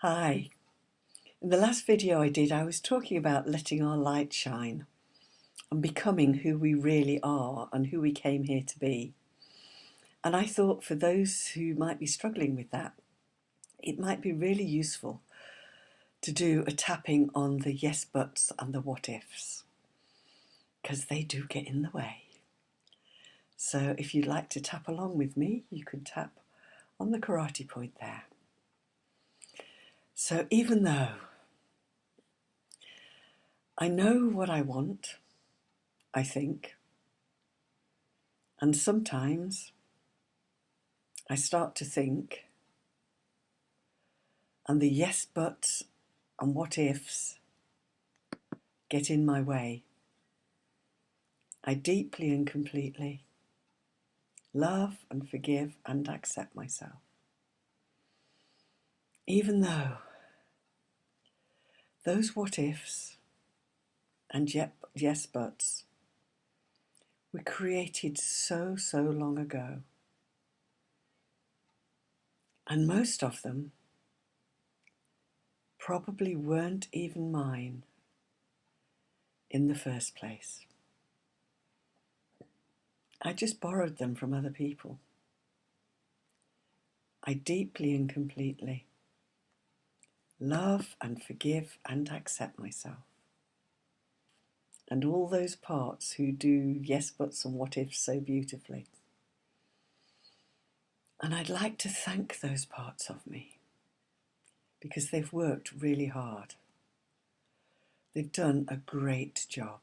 Hi. In the last video I did, I was talking about letting our light shine and becoming who we really are and who we came here to be. And I thought for those who might be struggling with that, it might be really useful to do a tapping on the yes buts and the what ifs, because they do get in the way. So if you'd like to tap along with me, you can tap on the karate point there. So even though I know what I want, I think, and sometimes I start to think, and the yes buts and what ifs get in my way, I deeply and completely love and forgive and accept myself. Even though those what ifs and yes buts were created so long ago, and most of them probably weren't even mine in the first place. I just borrowed them from other people. I deeply and completely love and forgive and accept myself. And all those parts who do yes buts and what ifs so beautifully. And I'd like to thank those parts of me because they've worked really hard. They've done a great job.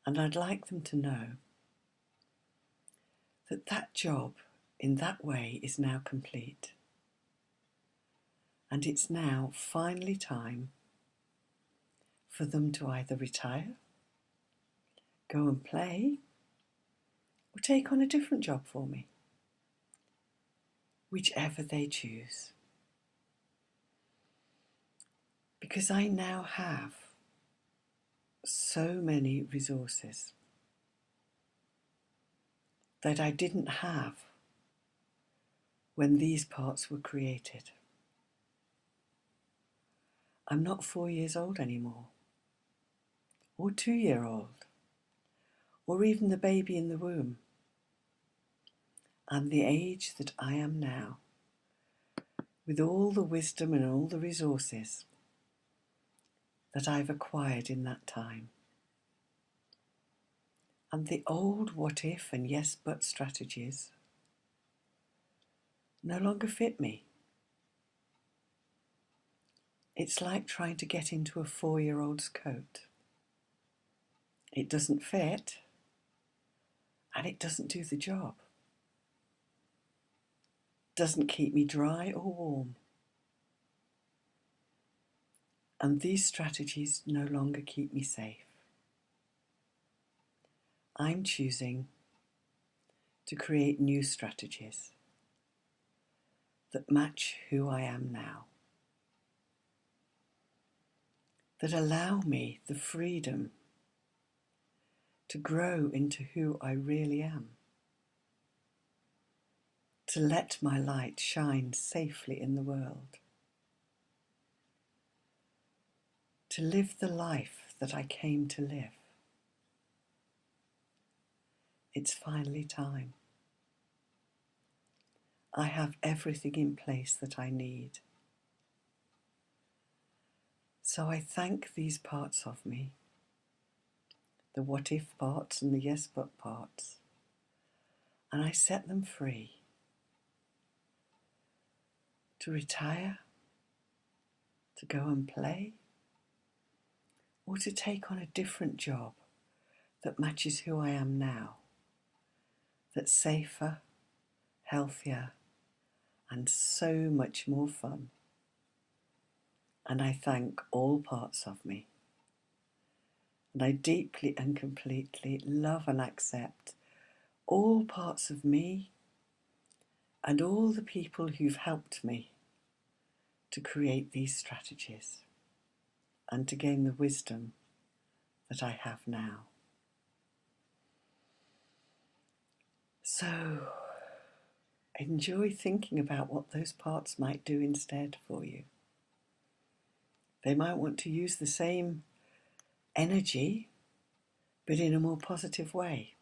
And I'd like them to know that that job in that way is now complete. And it's now finally time for them to either retire, go and play, or take on a different job for me, whichever they choose. Because I now have so many resources that I didn't have when these parts were created. I'm not 4 years old anymore, or 2-year-old, or even the baby in the womb. I'm the age that I am now, with all the wisdom and all the resources that I've acquired in that time. And the old what if and yes but strategies no longer fit me. It's like trying to get into a 4-year-old's coat. It doesn't fit, and it doesn't do the job. Doesn't keep me dry or warm. And these strategies no longer keep me safe. I'm choosing to create new strategies that match who I am now, that allow me the freedom to grow into who I really am, to let my light shine safely in the world, to live the life that I came to live. It's finally time. I have everything in place that I need. So I thank these parts of me, the what if parts and the yes but parts, and I set them free to retire, to go and play, or to take on a different job that matches who I am now, that's safer, healthier, and so much more fun. And I thank all parts of me. And I deeply and completely love and accept all parts of me and all the people who've helped me to create these strategies and to gain the wisdom that I have now. So enjoy thinking about what those parts might do instead for you. They might want to use the same energy, but in a more positive way.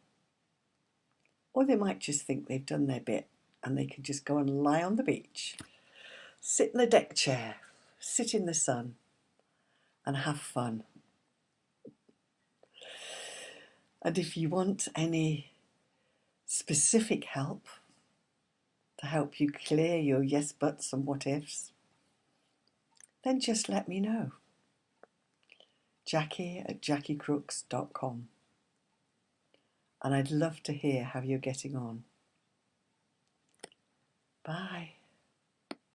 Or they might just think they've done their bit and they can just go and lie on the beach, sit in the deck chair, sit in the sun and have fun. And if you want any specific help to help you clear your yes buts and what ifs, then just let me know. Jacqui at jacquicrooks.com. And I'd love to hear how you're getting on. Bye.